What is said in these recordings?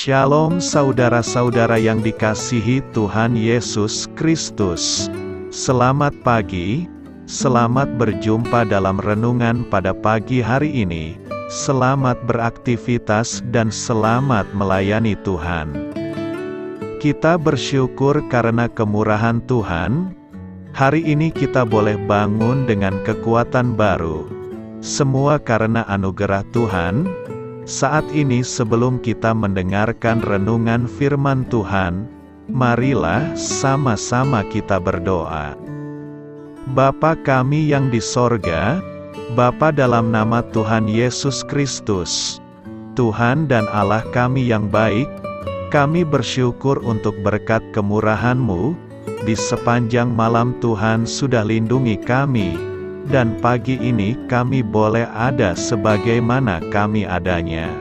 Shalom saudara-saudara yang dikasihi Tuhan Yesus Kristus. Selamat pagi, selamat berjumpa dalam renungan pada pagi hari ini. Selamat beraktivitas dan selamat melayani Tuhan. Kita bersyukur karena kemurahan Tuhan. Hari ini kita boleh bangun dengan kekuatan baru. Semua karena anugerah Tuhan. Saat ini sebelum kita mendengarkan renungan firman Tuhan, marilah sama-sama kita berdoa. Bapa kami yang di sorga, Bapa dalam nama Tuhan Yesus Kristus, Tuhan dan Allah kami yang baik, kami bersyukur untuk berkat kemurahan-Mu, di sepanjang malam Tuhan sudah lindungi kami, dan pagi ini kami boleh ada sebagaimana kami adanya.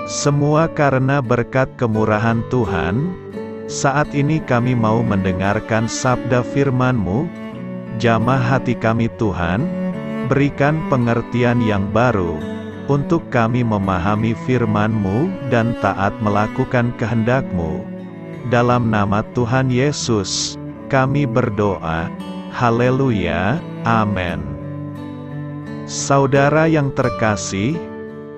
Semua karena berkat kemurahan Tuhan. Saat ini kami mau mendengarkan sabda firman-Mu. Jamah hati kami Tuhan, berikan pengertian yang baru, untuk kami memahami firman-Mu dan taat melakukan kehendak-Mu. Dalam nama Tuhan Yesus, kami berdoa. Haleluya, amin. Saudara yang terkasih,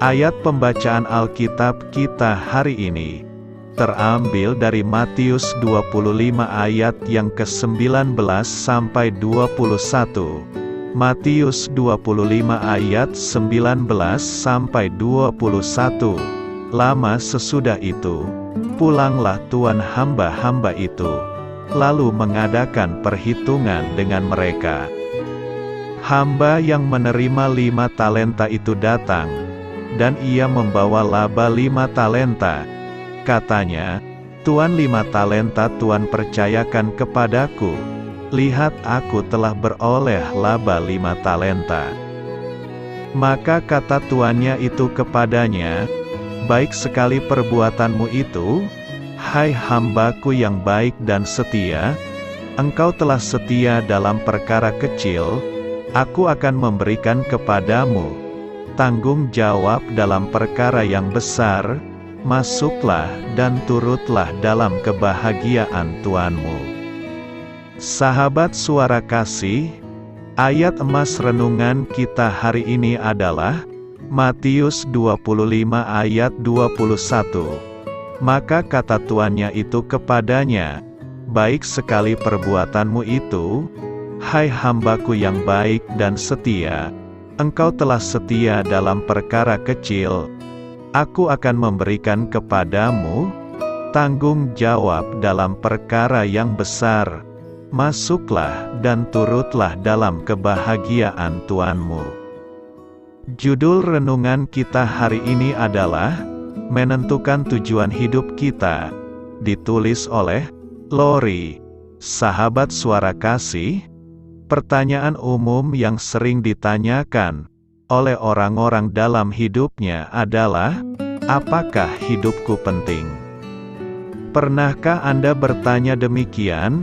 ayat pembacaan Alkitab kita hari ini terambil dari Matius 25 ayat yang ke-19 sampai 21. Matius 25 ayat 19 sampai 21. Lama sesudah itu, pulanglah tuan hamba-hamba itu, lalu mengadakan perhitungan dengan mereka. Hamba yang menerima 5 talenta itu datang, dan ia membawa laba 5 talenta. Katanya, Tuan 5 talenta Tuan percayakan kepadaku. Lihat aku telah beroleh laba 5 talenta. Maka kata tuannya itu kepadanya, baik sekali perbuatanmu itu, hai hambaku yang baik dan setia, engkau telah setia dalam perkara kecil, aku akan memberikan kepadamu tanggung jawab dalam perkara yang besar, masuklah dan turutlah dalam kebahagiaan Tuanmu. Sahabat suara kasih, ayat emas renungan kita hari ini adalah Matius 25 ayat 21. Maka kata tuannya itu kepadanya, baik sekali perbuatanmu itu, hai hambaku yang baik dan setia, engkau telah setia dalam perkara kecil, aku akan memberikan kepadamu tanggung jawab dalam perkara yang besar, masuklah dan turutlah dalam kebahagiaan Tuanmu. Judul renungan kita hari ini adalah Menentukan Tujuan Hidup Kita, ditulis oleh Lori. Sahabat suara kasih, pertanyaan umum yang sering ditanyakan oleh orang-orang dalam hidupnya adalah, apakah hidupku penting? Pernahkah Anda bertanya demikian?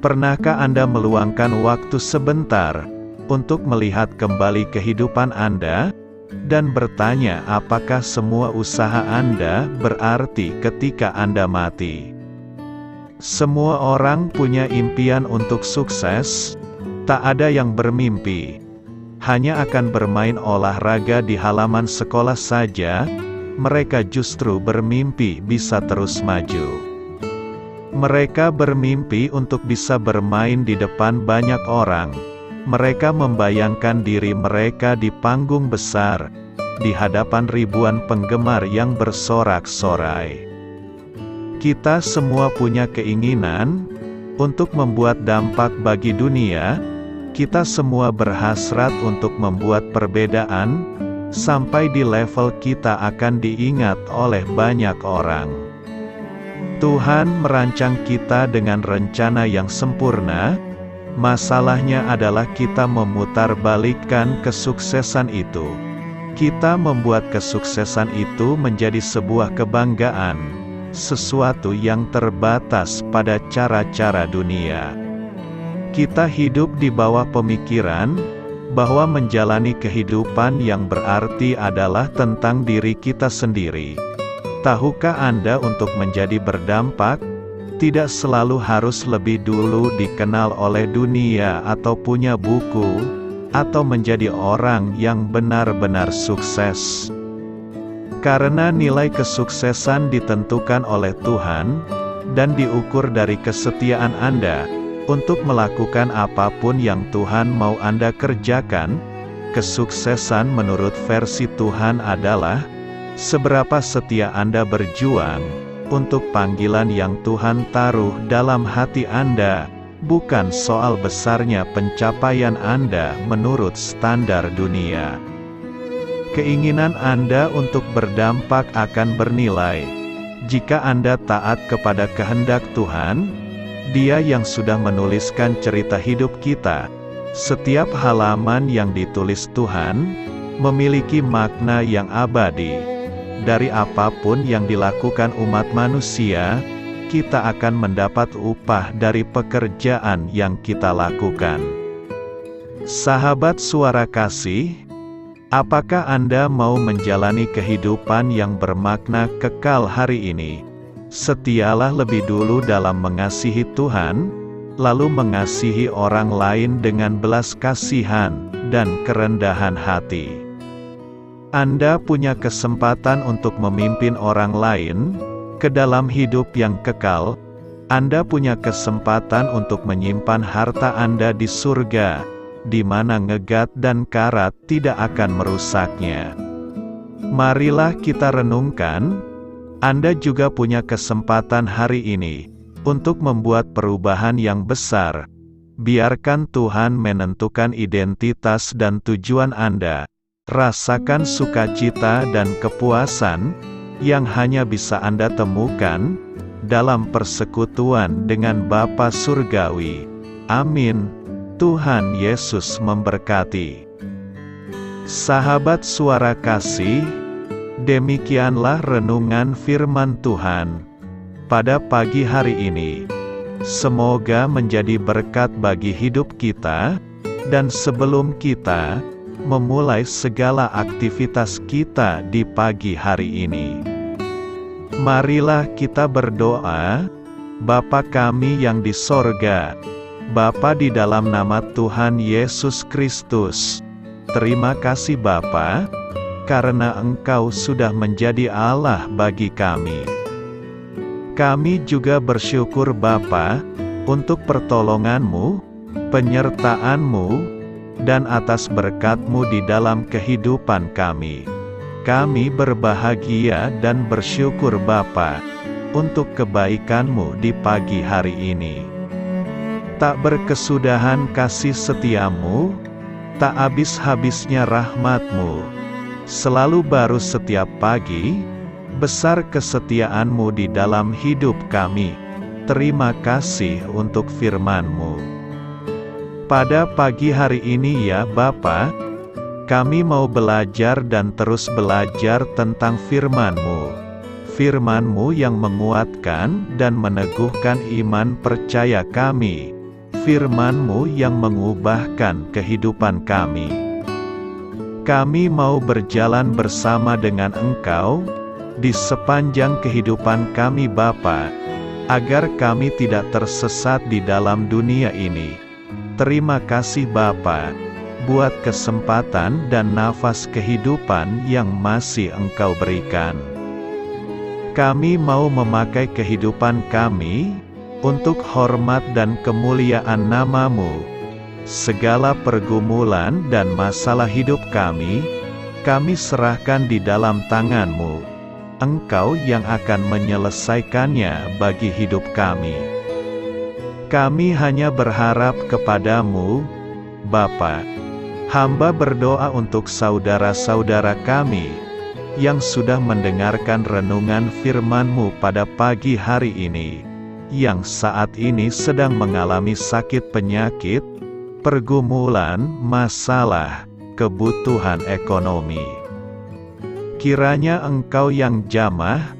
Pernahkah Anda meluangkan waktu sebentar untuk melihat kembali kehidupan Anda? Dan bertanya apakah semua usaha Anda berarti ketika Anda mati? Semua orang punya impian untuk sukses, tak ada yang bermimpi hanya akan bermain olahraga di halaman sekolah saja, mereka justru bermimpi bisa terus maju. Mereka bermimpi untuk bisa bermain di depan banyak orang. Mereka membayangkan diri mereka di panggung besar, di hadapan ribuan penggemar yang bersorak-sorai. Kita semua punya keinginan untuk membuat dampak bagi dunia. Kita semua berhasrat untuk membuat perbedaan, sampai di level kita akan diingat oleh banyak orang. Tuhan merancang kita dengan rencana yang sempurna. Masalahnya adalah kita memutarbalikkan kesuksesan itu. Kita membuat kesuksesan itu menjadi sebuah kebanggaan, sesuatu yang terbatas pada cara-cara dunia. Kita hidup di bawah pemikiran bahwa menjalani kehidupan yang berarti adalah tentang diri kita sendiri, Tahukah Anda untuk menjadi berdampak, tidak selalu harus lebih dulu dikenal oleh dunia atau punya buku, atau menjadi orang yang benar-benar sukses. Karena nilai kesuksesan ditentukan oleh Tuhan, dan diukur dari kesetiaan Anda, untuk melakukan apapun yang Tuhan mau Anda kerjakan. Kesuksesan menurut versi Tuhan adalah, seberapa setia Anda berjuang untuk panggilan yang Tuhan taruh dalam hati Anda, bukan soal besarnya pencapaian Anda menurut standar dunia. Keinginan Anda untuk berdampak akan bernilai, jika Anda taat kepada kehendak Tuhan, Dia yang sudah menuliskan cerita hidup kita. Setiap halaman yang ditulis Tuhan, memiliki makna yang abadi. Dari apapun yang dilakukan umat manusia, kita akan mendapat upah dari pekerjaan yang kita lakukan. Sahabat Suara Kasih, apakah Anda mau menjalani kehidupan yang bermakna kekal hari ini? Setialah lebih dulu dalam mengasihi Tuhan, lalu mengasihi orang lain dengan belas kasihan dan kerendahan hati. Anda punya kesempatan untuk memimpin orang lain ke dalam hidup yang kekal. Anda punya kesempatan untuk menyimpan harta Anda di surga, di mana ngegat dan karat tidak akan merusaknya. Marilah kita renungkan, Anda juga punya kesempatan hari ini untuk membuat perubahan yang besar. Biarkan Tuhan menentukan identitas dan tujuan Anda. Rasakan sukacita dan kepuasan yang hanya bisa Anda temukan dalam persekutuan dengan Bapa Surgawi. Amin. Tuhan Yesus memberkati. Sahabat Suara Kasih, demikianlah renungan firman Tuhan pada pagi hari ini. Semoga menjadi berkat bagi hidup kita, dan sebelum kita memulai segala aktivitas kita di pagi hari ini, marilah kita berdoa. Bapa kami yang di sorga, Bapa di dalam nama Tuhan Yesus Kristus, terima kasih Bapa, karena Engkau sudah menjadi Allah bagi kami. Kami juga bersyukur Bapa, untuk pertolongan-Mu, penyertaan-Mu, dan atas berkat-Mu di dalam kehidupan kami. Kami berbahagia dan bersyukur Bapa, untuk kebaikan-Mu di pagi hari ini. Tak berkesudahan kasih setia-Mu, tak habis-habisnya rahmat-Mu. Selalu baru setiap pagi, besar kesetiaan-Mu di dalam hidup kami. Terima kasih untuk firman-Mu. Pada pagi hari ini ya Bapa, kami mau belajar dan terus belajar tentang firman-Mu. Firman-Mu yang menguatkan dan meneguhkan iman percaya kami. Firman-Mu yang mengubahkan kehidupan kami. Kami mau berjalan bersama dengan Engkau di sepanjang kehidupan kami Bapa, agar kami tidak tersesat di dalam dunia ini. Terima kasih Bapa, buat kesempatan dan nafas kehidupan yang masih Engkau berikan. Kami mau memakai kehidupan kami untuk hormat dan kemuliaan nama-Mu. Segala pergumulan dan masalah hidup kami serahkan di dalam tangan-Mu. Engkau yang akan menyelesaikannya bagi hidup kami. Kami hanya berharap kepadamu, Bapa. Hamba berdoa untuk saudara-saudara kami, yang sudah mendengarkan renungan firman-Mu pada pagi hari ini, yang saat ini sedang mengalami sakit penyakit, pergumulan, masalah, kebutuhan ekonomi. Kiranya Engkau yang jamah,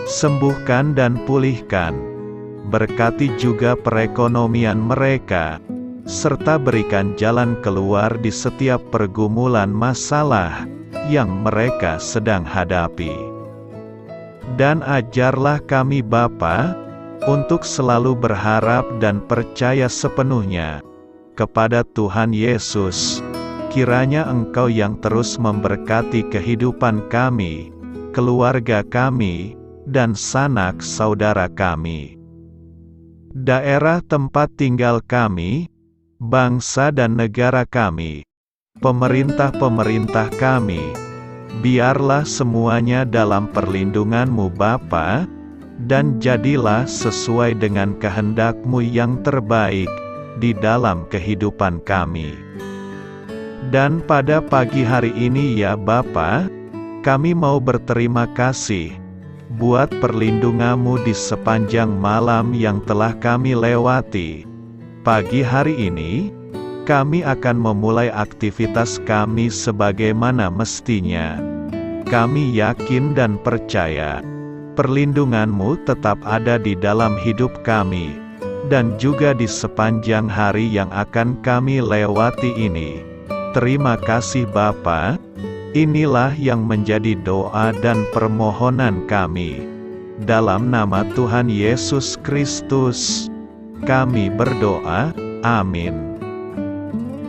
sembuhkan dan pulihkan. Berkati juga perekonomian mereka, serta berikan jalan keluar di setiap pergumulan masalah yang mereka sedang hadapi. Dan ajarlah kami Bapa, untuk selalu berharap dan percaya sepenuhnya kepada Tuhan Yesus. Kiranya Engkau yang terus memberkati kehidupan kami, keluarga kami, dan sanak saudara kami, daerah tempat tinggal kami, bangsa dan negara kami, pemerintah-pemerintah kami. Biarlah semuanya dalam perlindungan-Mu Bapa, dan jadilah sesuai dengan kehendak-Mu yang terbaik di dalam kehidupan kami. Dan pada pagi hari ini ya Bapa, kami mau berterima kasih buat perlindungan-Mu di sepanjang malam yang telah kami lewati. Pagi hari ini, kami akan memulai aktivitas kami sebagaimana mestinya. Kami yakin dan percaya, perlindungan-Mu tetap ada di dalam hidup kami, dan juga di sepanjang hari yang akan kami lewati ini. Terima kasih Bapa. Inilah yang menjadi doa dan permohonan kami. Dalam nama Tuhan Yesus Kristus, kami berdoa. Amin.